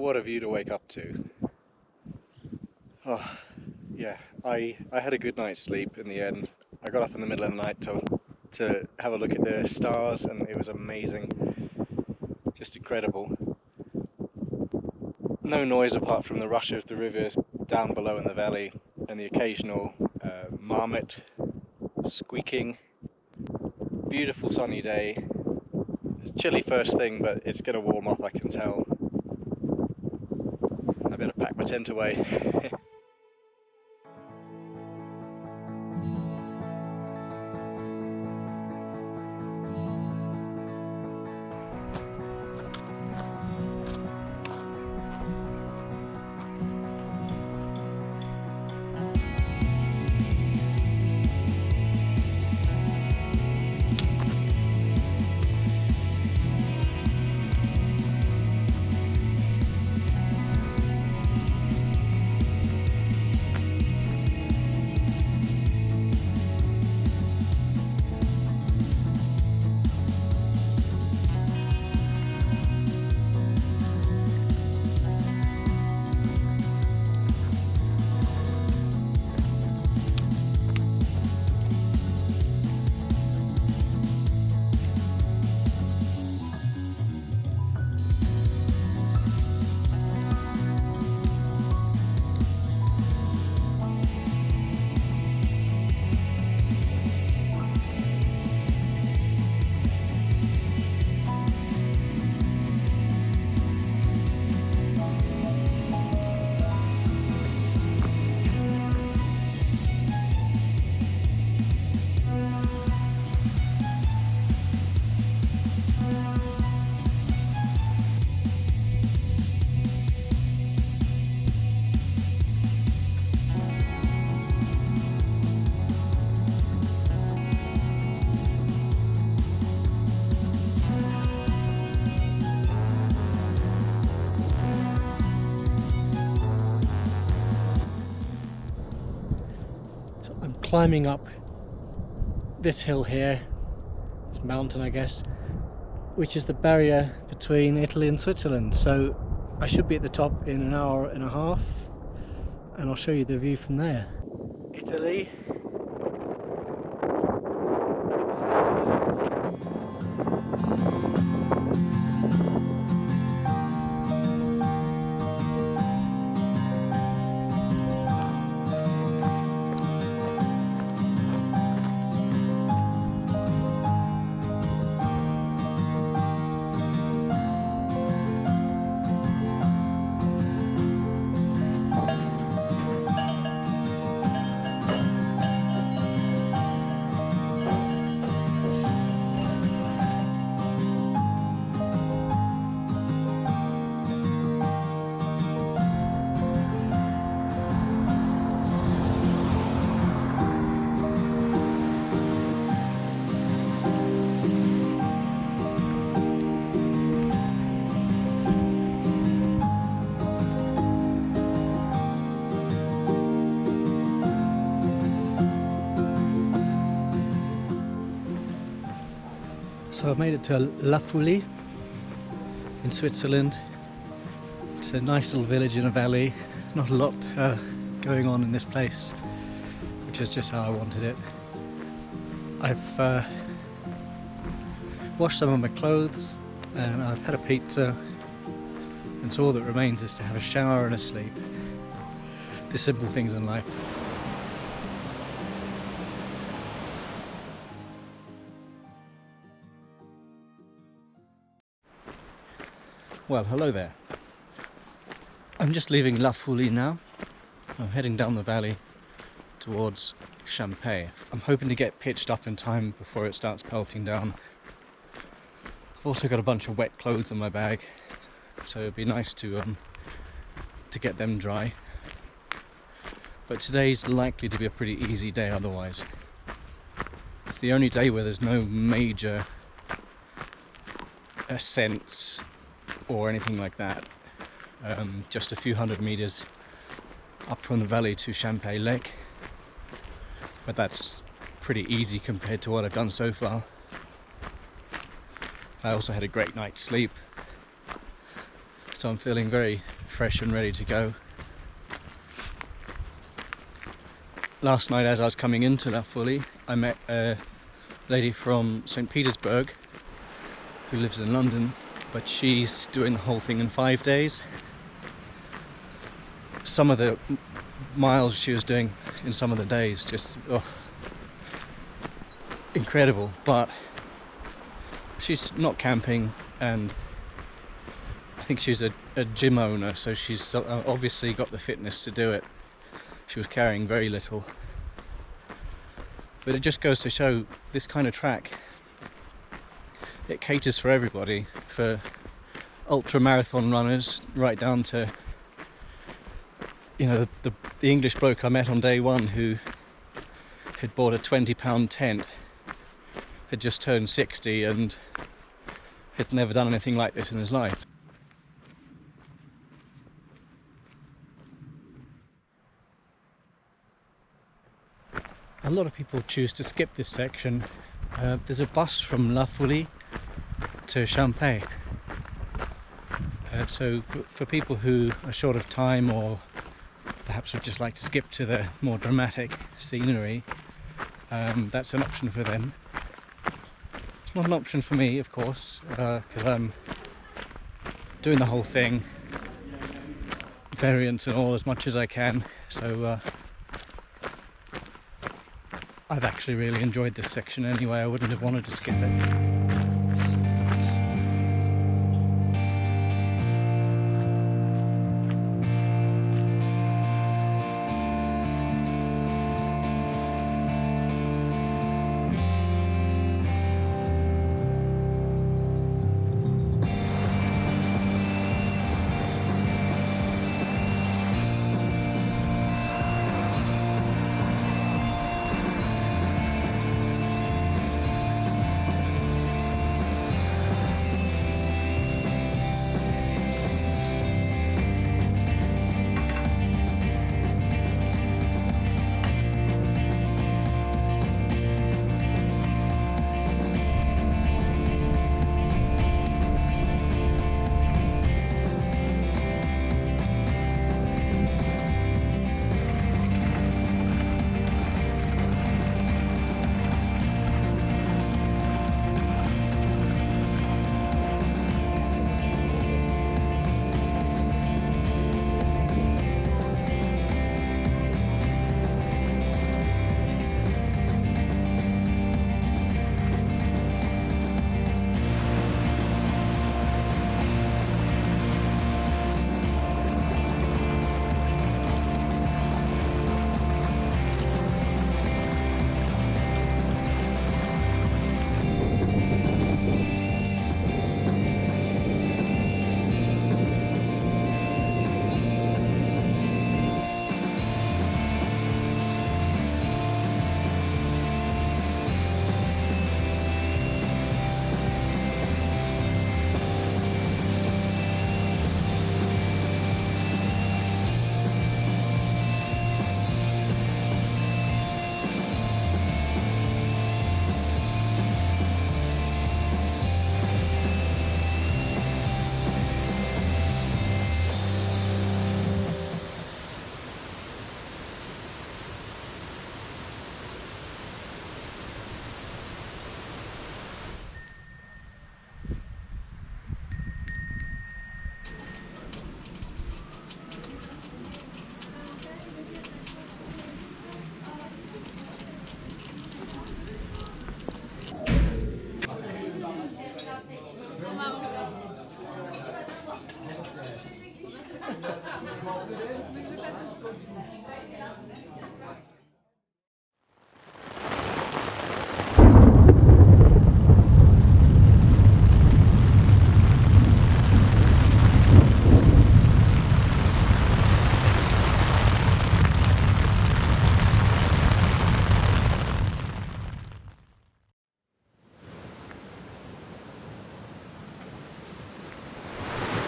What a view to wake up to. Oh, yeah, I had a good night's sleep in the end. I got up in the middle of the night to have a look at the stars, and it was amazing. Just incredible. No noise apart from the rush of the river down below in the valley and the occasional marmot squeaking. Beautiful sunny day. It's chilly first thing, but it's going to warm up, I can tell. I better pack my tent away. I'm climbing up this hill here, this mountain I guess, which is the barrier between Italy and Switzerland. So I should be at the top in an hour and a half, and I'll show you the view from there. Italy, Switzerland. So I've made it to Fouly in Switzerland. It's a nice little village in a valley. Not a lot going on in this place, which is just how I wanted it. I've washed some of my clothes and I've had a pizza, and so all that remains is to have a shower and a sleep. The simple things in life. Well, hello there. I'm just leaving Fouly now. I'm heading down the valley towards Champex. I'm hoping to get pitched up in time before it starts pelting down. I've also got a bunch of wet clothes in my bag, so it'd be nice to get them dry. But today's likely to be a pretty easy day otherwise. It's the only day where there's no major ascents or anything like that. Just a few hundred meters up from the valley to Champex-Lac, but that's pretty easy compared to what I've done so far. I also had a great night's sleep, so I'm feeling very fresh and ready to go. Last night as I was coming into La Fouly, I met a lady from St. Petersburg who lives in London, but she's doing the whole thing in 5 days. Some of the miles she was doing in some of the days, just incredible. But she's not camping, and I think she's a gym owner, so she's obviously got the fitness to do it. She was carrying very little, but it just goes to show this kind of track, it caters for everybody, for ultra marathon runners right down to, you know, the English bloke I met on day one who had bought a £20 tent, had just turned 60 and had never done anything like this in his life. A lot of people choose to skip this section. There's a bus from La Fouly to Champex. So for people who are short of time, or perhaps would just like to skip to the more dramatic scenery, that's an option for them. It's not an option for me, of course, because I'm doing the whole thing, variants and all, as much as I can. So I've actually really enjoyed this section anyway. I wouldn't have wanted to skip it.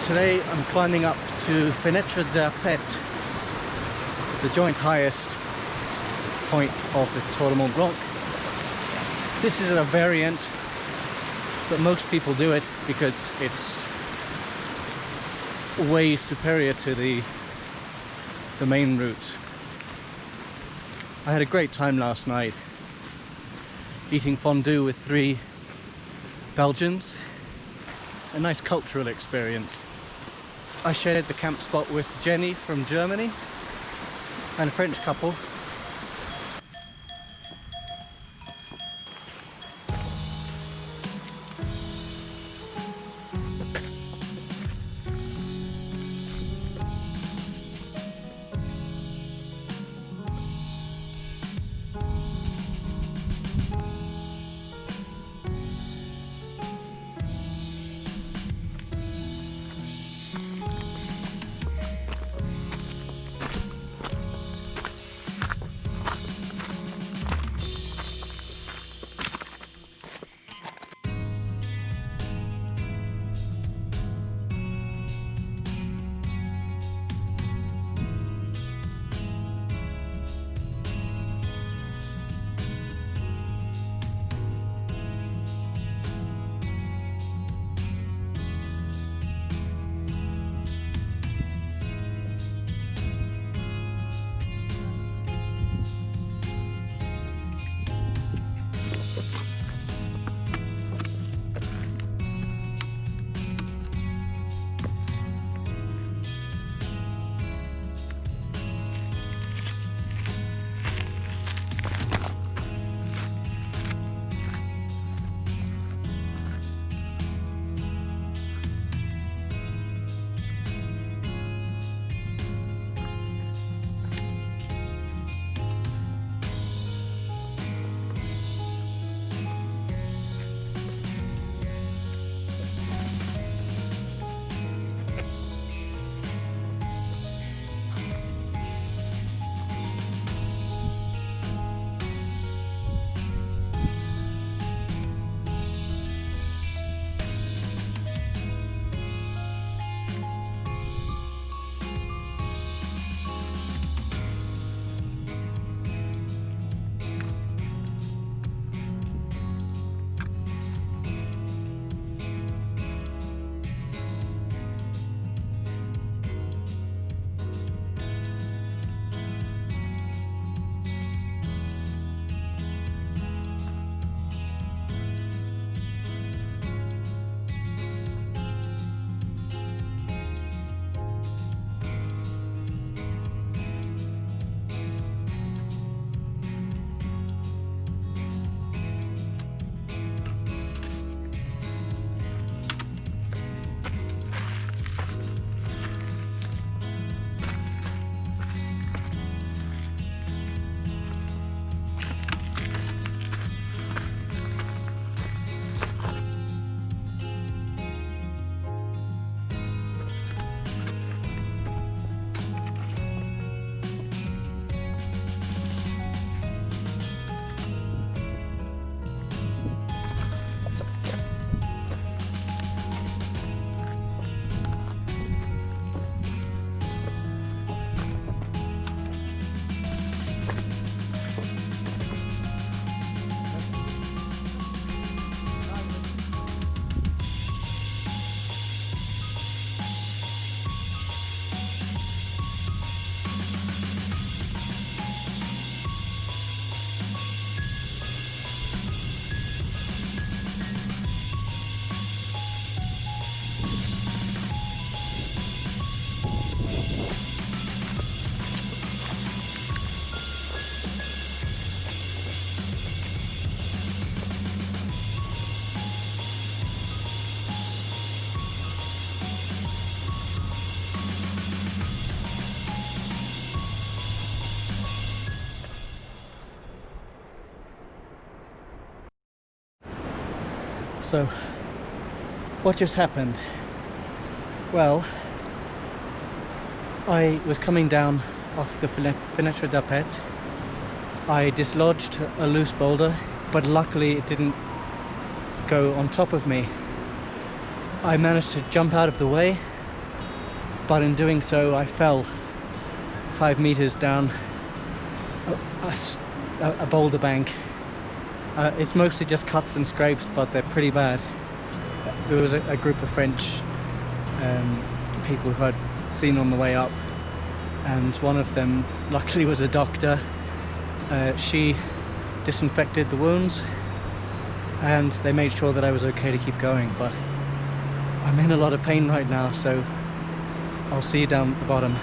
Today I'm climbing up to Fenetre, the joint highest point of the Tour de Mont Blanc. This is a variant, but most people do it because it's way superior to the main route. I had a great time last night eating fondue with 3 Belgians. A nice cultural experience. I shared the camp spot with Jenny from Germany and a French couple. So, what just happened? Well, I was coming down off the Fenetre d'Apet. I dislodged a loose boulder, but luckily it didn't go on top of me. I managed to jump out of the way, but in doing so I fell 5 meters down a boulder bank. It's mostly just cuts and scrapes, but they're pretty bad. There was a group of French people who I'd seen on the way up, and one of them luckily was a doctor. She disinfected the wounds and they made sure that I was okay to keep going, but I'm in a lot of pain right now, so I'll see you down at the bottom.